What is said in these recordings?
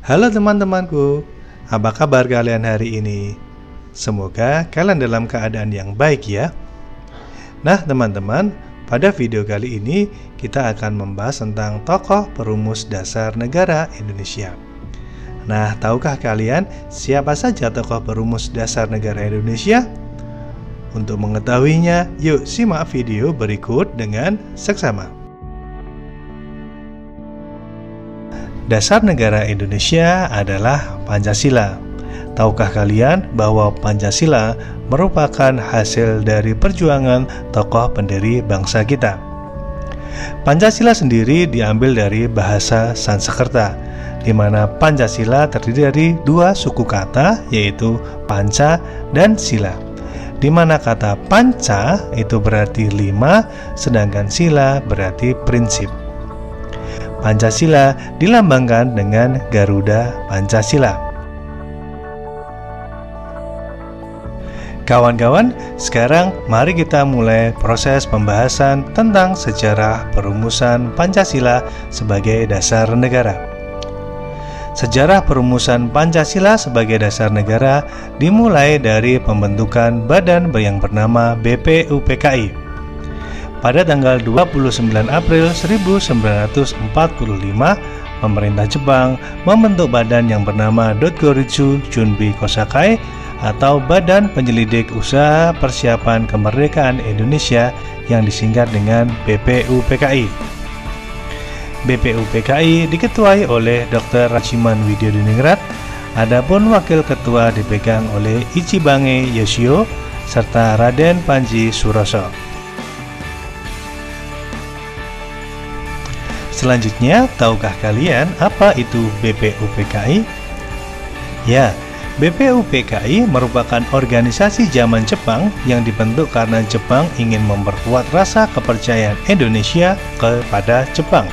Halo teman-temanku, apa kabar kalian hari ini? Semoga kalian dalam keadaan yang baik ya. Nah teman-teman, pada video kali ini kita akan membahas tentang tokoh perumus dasar negara Indonesia. Nah, tahukah kalian siapa saja tokoh perumus dasar negara Indonesia? Untuk mengetahuinya, yuk simak video berikut dengan seksama. Dasar negara Indonesia adalah Pancasila. Tahukah kalian bahwa Pancasila merupakan hasil dari perjuangan tokoh pendiri bangsa kita? Pancasila sendiri diambil dari bahasa Sanskerta, di mana Pancasila terdiri dari dua suku kata, yaitu Panca dan Sila. Di mana kata Panca itu berarti 5, sedangkan Sila berarti prinsip. Pancasila dilambangkan dengan Garuda Pancasila. Kawan-kawan, sekarang mari kita mulai proses pembahasan tentang sejarah perumusan Pancasila sebagai dasar negara. Sejarah perumusan Pancasila sebagai dasar negara dimulai dari pembentukan badan yang bernama BPUPKI. Pada tanggal 29 April 1945, pemerintah Jepang membentuk badan yang bernama Dotgoritsu Junbi Kosakai atau Badan Penyelidik Usaha Persiapan Kemerdekaan Indonesia yang disingkat dengan BPUPKI. BPUPKI diketuai oleh Dr. Rajiman Widyadiningrat, adapun wakil ketua dipegang oleh Ichibange Yoshio serta Raden Panji Suroso. Selanjutnya, tahukah kalian apa itu BPUPKI? Ya, BPUPKI merupakan organisasi zaman Jepang yang dibentuk karena Jepang ingin memperkuat rasa kepercayaan Indonesia kepada Jepang.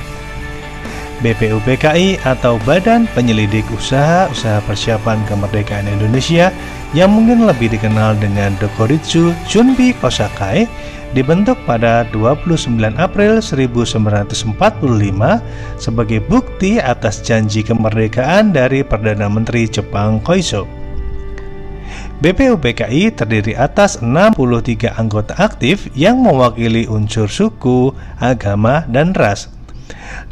BPUPKI atau Badan Penyelidik Usaha Persiapan Kemerdekaan Indonesia yang mungkin lebih dikenal dengan Dotgoritsu Junbi Kosakai dibentuk pada 29 April 1945 sebagai bukti atas janji kemerdekaan dari Perdana Menteri Jepang Koiso. BPUPKI terdiri atas 63 anggota aktif yang mewakili unsur suku, agama, dan ras.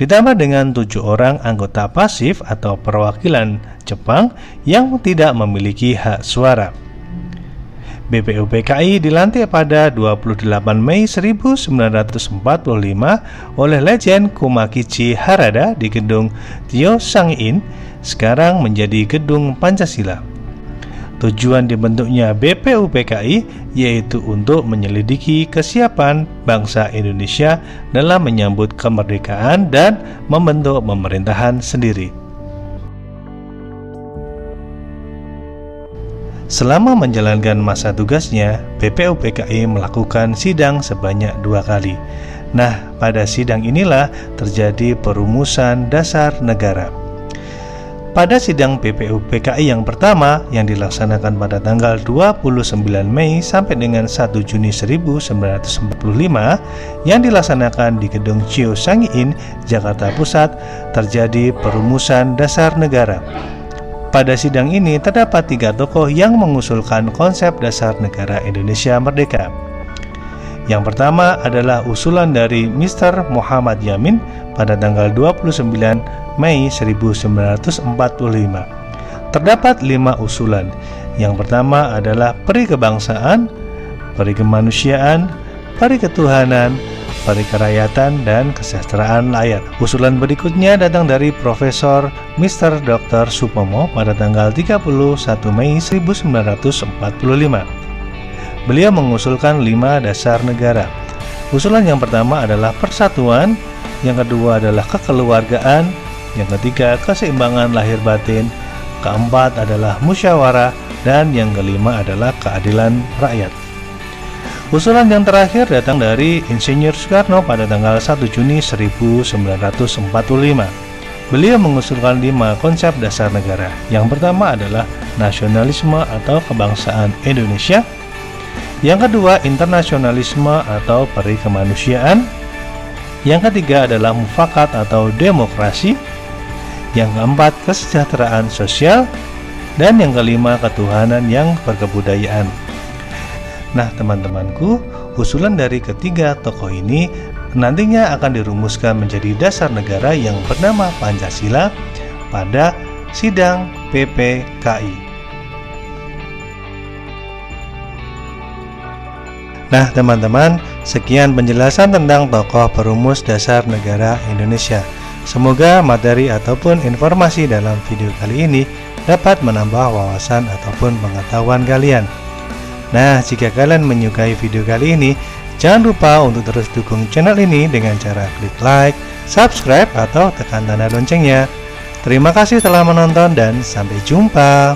Ditambah dengan 7 orang anggota pasif atau perwakilan Jepang yang tidak memiliki hak suara. BPUPKI dilantik pada 28 Mei 1945 oleh Lejen Kumakichi Harada di gedung Tyosangi-in, sekarang menjadi Gedung Pancasila. Tujuan dibentuknya BPUPKI yaitu untuk menyelidiki kesiapan bangsa Indonesia dalam menyambut kemerdekaan dan membentuk pemerintahan sendiri. Selama menjalankan masa tugasnya, BPUPKI melakukan sidang sebanyak 2 kali. Nah, pada sidang inilah terjadi perumusan dasar negara. Pada sidang BPUPKI yang pertama yang dilaksanakan pada tanggal 29 Mei sampai dengan 1 Juni 1945 yang dilaksanakan di Gedung Tyosangi-in, Jakarta Pusat, terjadi perumusan dasar negara. Pada sidang ini terdapat 3 tokoh yang mengusulkan konsep dasar negara Indonesia Merdeka. Yang pertama adalah usulan dari Mr. Muhammad Yamin pada tanggal 29 Mei 1945. Terdapat 5 usulan. Yang pertama adalah peri kebangsaan, peri kemanusiaan, peri ketuhanan, peri kerakyatan, dan kesejahteraan rakyat. Usulan berikutnya datang dari Profesor Mr. Dr. Supomo pada tanggal 31 Mei 1945. Beliau mengusulkan 5 dasar negara. Usulan yang pertama adalah persatuan, yang kedua adalah kekeluargaan, yang ketiga keseimbangan lahir batin, keempat adalah musyawarah, dan yang kelima adalah keadilan rakyat. Usulan yang terakhir datang dari Insinyur Soekarno pada tanggal 1 Juni 1945. Beliau mengusulkan 5 konsep dasar negara. Yang pertama adalah nasionalisme atau kebangsaan Indonesia. Yang kedua, internasionalisme atau peri kemanusiaan. Yang ketiga adalah mufakat atau demokrasi. yang keempat kesejahteraan sosial, dan yang kelima ketuhanan yang berkebudayaan. Nah teman-temanku, usulan dari ketiga tokoh ini nantinya akan dirumuskan menjadi dasar negara yang bernama Pancasila pada sidang PPKI. Nah teman-teman, sekian penjelasan tentang tokoh perumus dasar negara Indonesia. Semoga materi ataupun informasi dalam video kali ini dapat menambah wawasan ataupun pengetahuan kalian. Nah, jika kalian menyukai video kali ini, jangan lupa untuk terus dukung channel ini dengan cara klik like, subscribe, atau tekan tanda loncengnya. Terima kasih telah menonton dan sampai jumpa.